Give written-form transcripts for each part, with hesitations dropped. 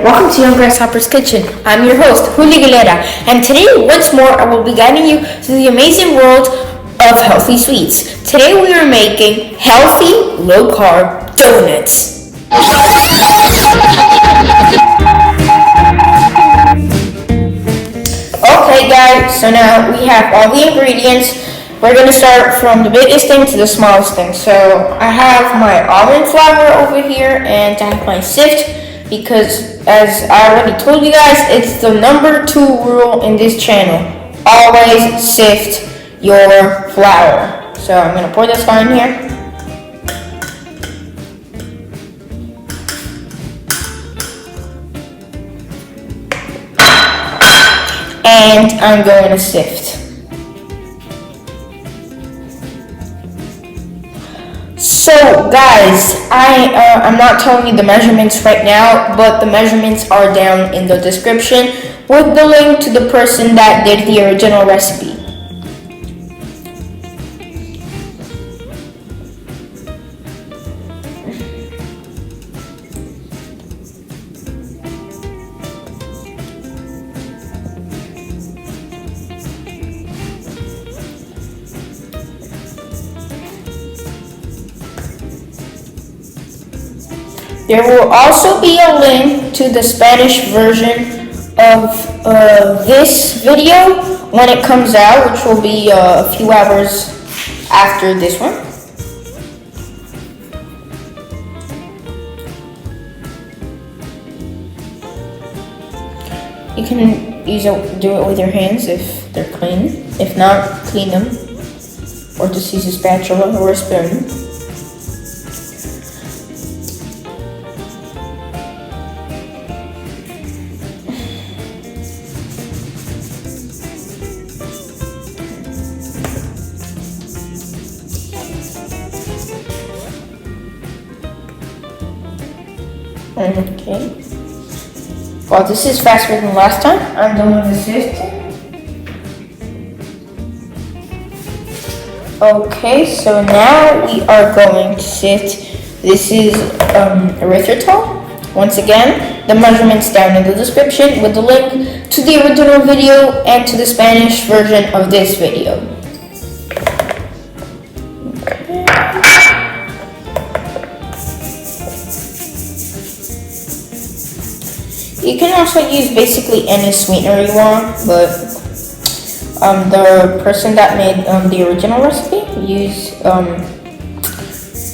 there, welcome to Young Grasshopper's Kitchen. I'm your host, Juli Galera, and today, once more, I will be guiding you through the amazing world of healthy sweets. Today we are making healthy, low-carb donuts. Okay guys, so now we have all the ingredients. We're going to start from the biggest thing to the smallest thing. So I have my almond flour over here, and I have my sift, because as I already told you guys, it's the number 2 rule in this channel. Always sift your flour. So I'm going to pour this on here. And I'm going to sift. So guys, I'm not telling you the measurements right now, but the measurements are down in the description with the link to the person that did the original recipe. There will also be a link to the Spanish version of this video when it comes out, which will be a few hours after this one. You can do it with your hands if they're clean. If not, clean them. Or just use a spatula or a spoon. Okay. Well, this is faster than last time. I'm doing the sifting. Okay, so now we are going to sift. This is Erythritol. Once again, the measurements down in the description with the link to the original video and to the Spanish version of this video. You can also use basically any sweetener you want, but the person that made the original recipe used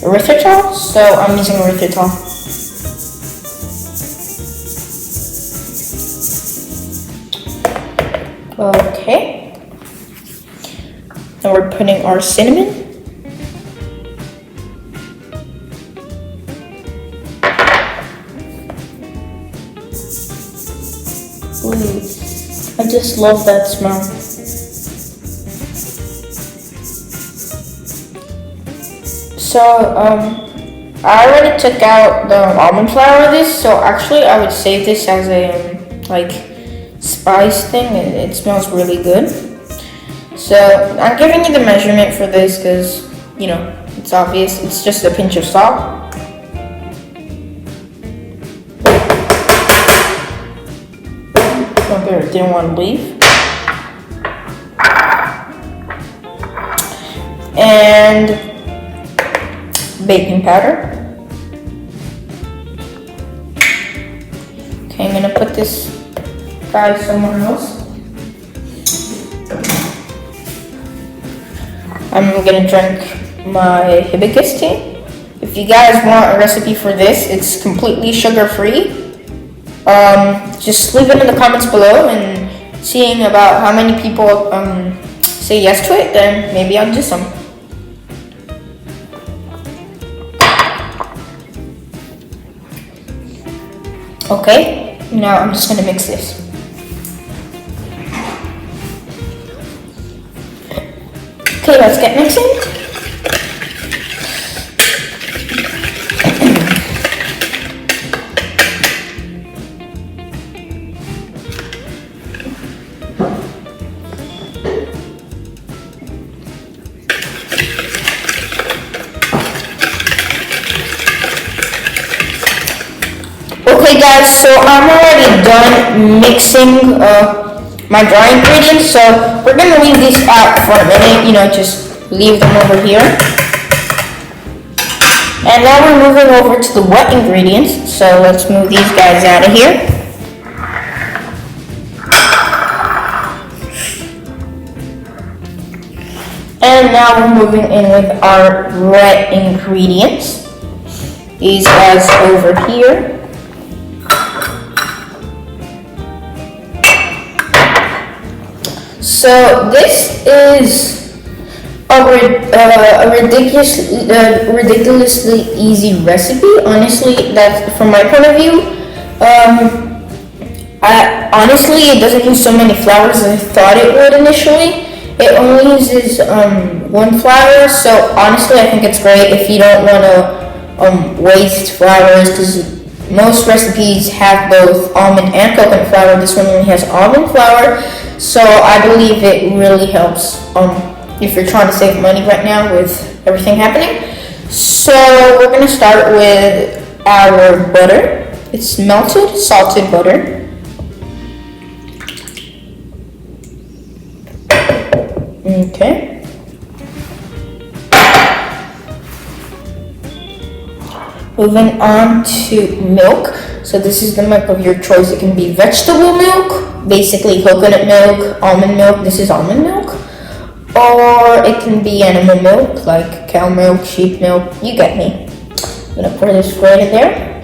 Erythritol, so I'm using Erythritol. Okay. Now we're putting our cinnamon. Ooh, I just love that smell. So, I already took out the almond flour of this, so actually I would save this as a, spice thing. It smells really good. So, I'm giving you the measurement for this because, it's obvious. It's just a pinch of salt. Didn't want to leave. And baking powder. Okay, I'm gonna put this guy somewhere else. I'm gonna drink my hibiscus tea. If you guys want a recipe for this, it's completely sugar-free. Just leave it in the comments below, and seeing about how many people say yes to it, then maybe I'll do some. Okay, now I'm just gonna mix this. Okay, let's get mixing. Okay guys, so I'm already done mixing my dry ingredients, so we're gonna leave these out for a minute, just leave them over here. And now we're moving over to the wet ingredients, so let's move these guys out of here. And now we're moving in with our wet ingredients. These guys over here. So this is a ridiculously easy recipe. Honestly, that's from my point of view. Honestly, it doesn't use so many flours as I thought it would initially. It only uses one flour, so honestly, I think it's great if you don't want to waste flours, because most recipes have both almond and coconut flour. This one only has almond flour, so I believe it really helps if you're trying to save money right now with everything happening. So we're going to start with our butter. It's melted, salted butter. Okay. Moving on to milk. So this is the milk of your choice. It can be vegetable milk, basically coconut milk, almond milk. This is almond milk. Or it can be animal milk, like cow milk, sheep milk. You get me. I'm gonna pour this right in there.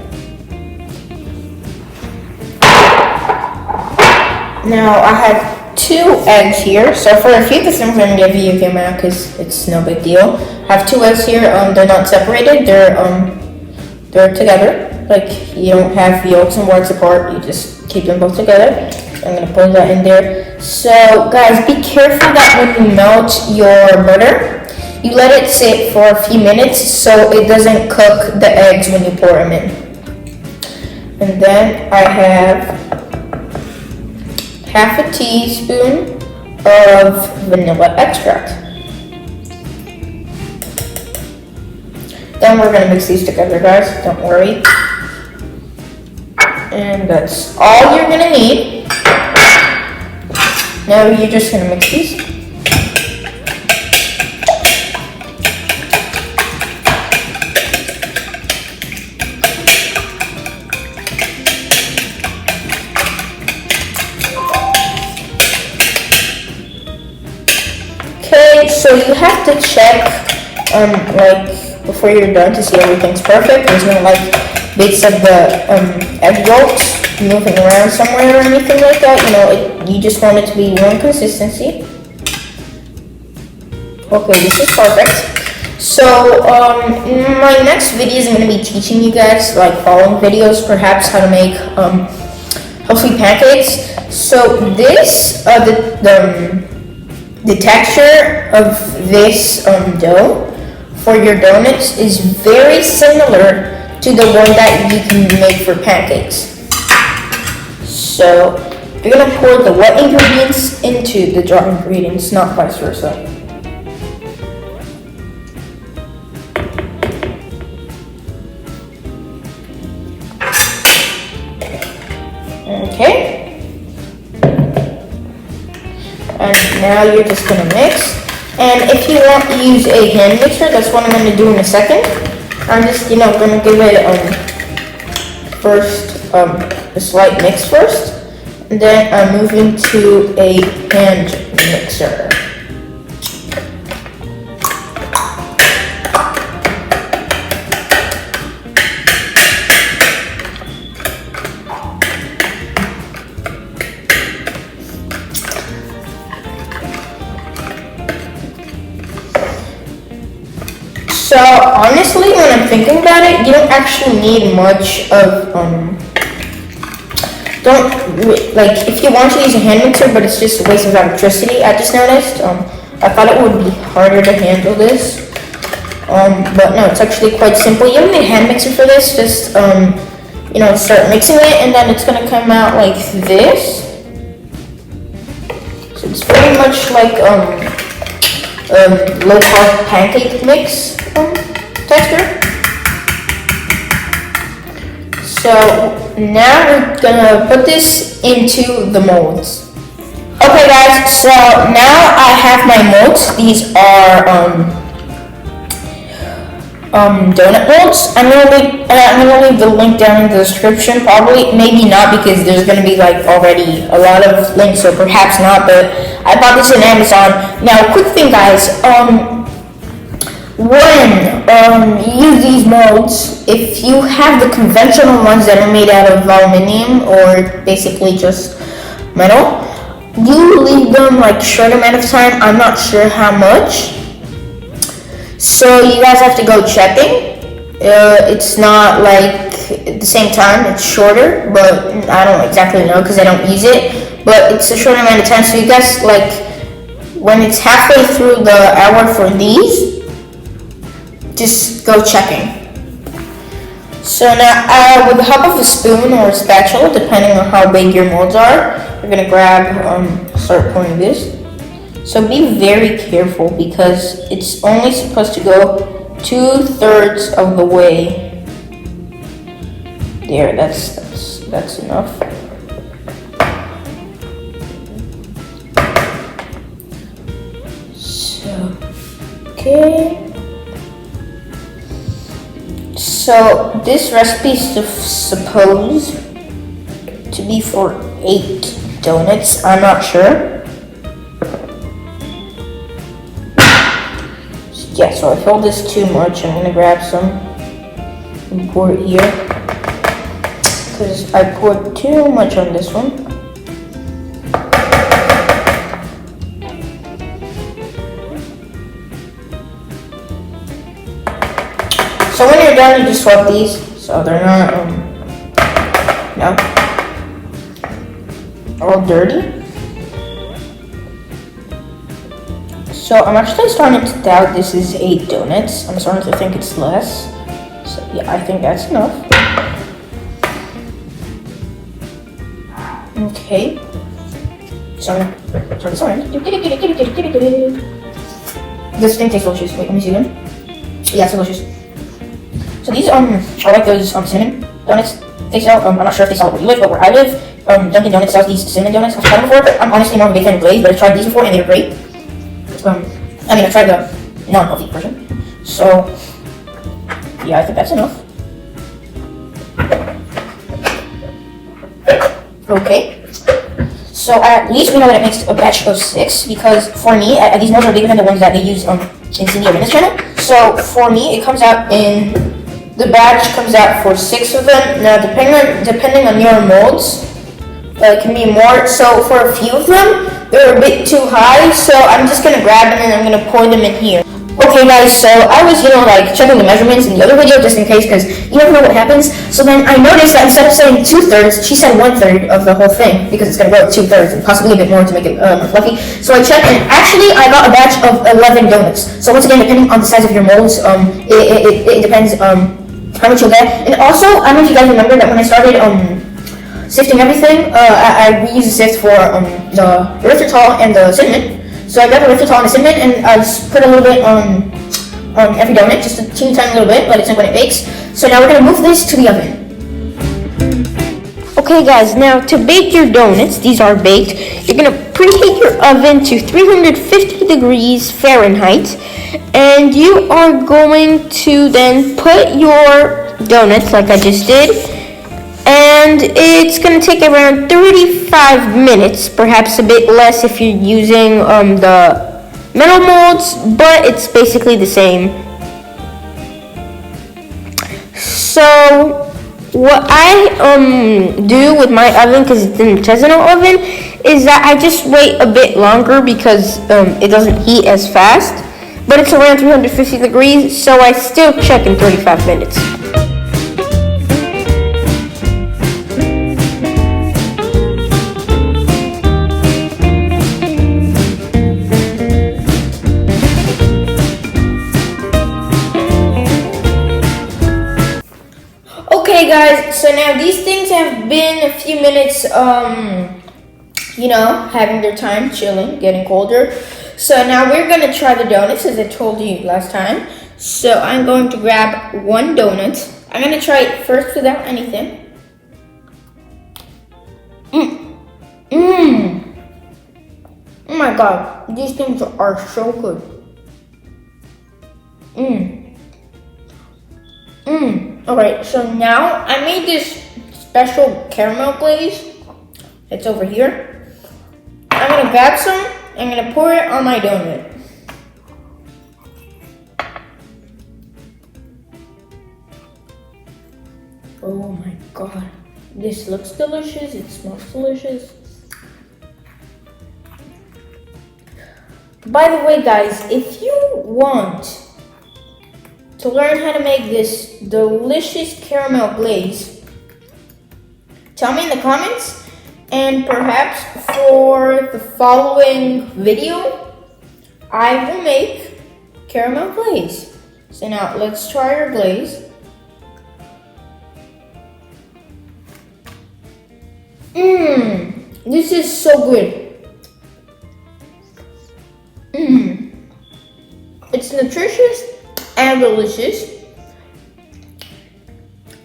Now I have 2 eggs here. So for a few of the things I'm gonna give you a game out because it's no big deal. I have 2 eggs here. They're not separated. They're together. Like you don't have yolks and whites apart. You just keep them both together. So I'm gonna put that in there. So guys, be careful that when you melt your butter, you let it sit for a few minutes so it doesn't cook the eggs when you pour them in. And then I have half a teaspoon of vanilla extract. Then we're gonna mix these together, guys, don't worry. And that's all you're gonna need. Now you're just gonna mix these. Okay, so you have to check, before you're done to see everything's perfect. There's no bits of the egg yolks moving around somewhere or anything like that. You just want it to be one consistency. Okay, this is perfect. So my next video is going to be teaching you guys, following videos, perhaps how to make healthy pancakes. So this the texture of this dough for your donuts is very similar to the one that you can make for pancakes. So you're gonna pour the wet ingredients into the dry ingredients, not vice versa. Okay. And now you're just gonna mix. And if you want to use a hand mixer, that's what I'm gonna do in a second. I'm just, gonna give it first a slight mix first, and then I'm moving to a hand mixer. So honestly, when I'm thinking about it, you don't actually need much of if you want to use a hand mixer, but it's just a waste of electricity. I just noticed. I thought it would be harder to handle this, but no, it's actually quite simple. You don't need a hand mixer for this. Just start mixing it, and then it's gonna come out like this. So it's very much like low carb pancake mix texture. So now we're gonna put this into the molds. Okay guys, so now I have my molds. These are donut molds. I'm gonna leave the link down in the description. Probably, maybe not, because there's gonna be like already a lot of links, so perhaps not. But I bought this on Amazon. Now, quick thing, guys. When you use these molds, if you have the conventional ones that are made out of aluminum or basically just metal, you leave them like short amount of time. I'm not sure how much. So you guys have to go checking. It's not like at the same time, it's shorter, but I don't exactly know because I don't use it. But it's a short amount of time, so you guys, like, when it's halfway through the hour for these, just go checking. So now, with the help of a spoon or a spatula, depending on how big your molds are, you're gonna grab, start pouring this. So be very careful because it's only supposed to go 2/3 of the way. There, that's enough. So, okay. So this recipe is supposed to be for 8 donuts. I'm not sure. Yeah, so I filled this too much. I'm gonna grab some and pour it here because I poured too much on this one. So when you're done, you just swap these so they're not all dirty. So I'm actually starting to doubt this is 8 donuts. I'm starting to think it's less. So yeah, I think that's enough. Okay. So sorry. This thing tastes delicious. Wait, let me see them. Yeah, it's delicious. So these I like those cinnamon donuts they sell. I'm not sure if they sell where you live, but where I live, Dunkin' Donuts sells these cinnamon donuts. I've tried them before, but I'm honestly more of a big fan of glazed, but I've tried these before and they're great. I tried the non-healthy version. So, yeah, I think that's enough. Okay. So at least we know that it makes a batch of 6, because for me, these molds are bigger than the ones that they use in Sindy Arenas channel. So for me, it comes out in, the batch comes out for 6 of them. Now depending on your molds, it can be more. So for a few of them, they're a bit too high, so I'm just gonna grab them and I'm gonna pour them in here. Okay guys, so I was, like checking the measurements in the other video just in case, because you never know what happens. So then I noticed that instead of saying 2/3, she said 1/3 of the whole thing, because it's gonna go 2/3 and possibly a bit more to make it more fluffy. So I checked, and actually I got a batch of 11 donuts. So once again, depending on the size of your molds, it depends how much you'll get. And also, I don't know if you guys remember that when I started sifting everything, I reused a sift for the erythritol and the cinnamon. So I got the erythritol and the cinnamon, and I just put a little bit on every donut, just a teeny tiny little bit, let it sink when it bakes. So now we're gonna move this to the oven. Okay guys, now to bake your donuts, these are baked, you're gonna preheat your oven to 350 degrees Fahrenheit, and you are going to then put your donuts, like I just did, and it's going to take around 35 minutes, perhaps a bit less if you're using the metal molds, but it's basically the same. So what I do with my oven, because it's an artisanal oven, is that I just wait a bit longer because it doesn't heat as fast, but it's around 350 degrees, so I still check in 35 minutes. Okay guys, so now these things have been a few minutes, having their time, chilling, getting colder. So now we're gonna try the donuts, as I told you last time. So I'm going to grab one donut. I'm gonna try it first without anything. Oh my god, these things are so good. Alright, so now I made this special caramel glaze. It's over here. I'm gonna grab some. I'm gonna pour it on my donut. Oh my god, this looks delicious. It smells delicious. By the way, guys, if you want to learn how to make this delicious caramel glaze, tell me in the comments, and perhaps for the following video, I will make caramel glaze. So now let's try our glaze. This is so good. It's nutritious and delicious.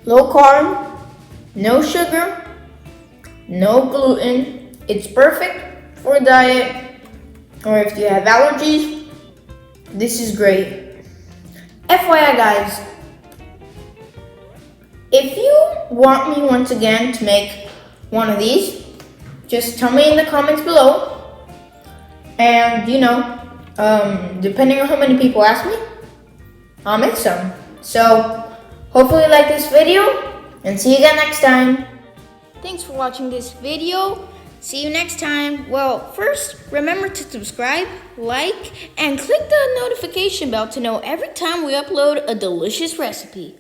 Low carb, no sugar, no gluten. It's perfect for a diet or if you have allergies. This is great. FYI guys, if you want me once again to make one of these, just tell me in the comments below. And depending on how many people ask me, I'll make some. So hopefully you like this video and see you again next time. Thanks for watching this video. See you next time. Well, first, remember to subscribe, like, and click the notification bell to know every time we upload a delicious recipe.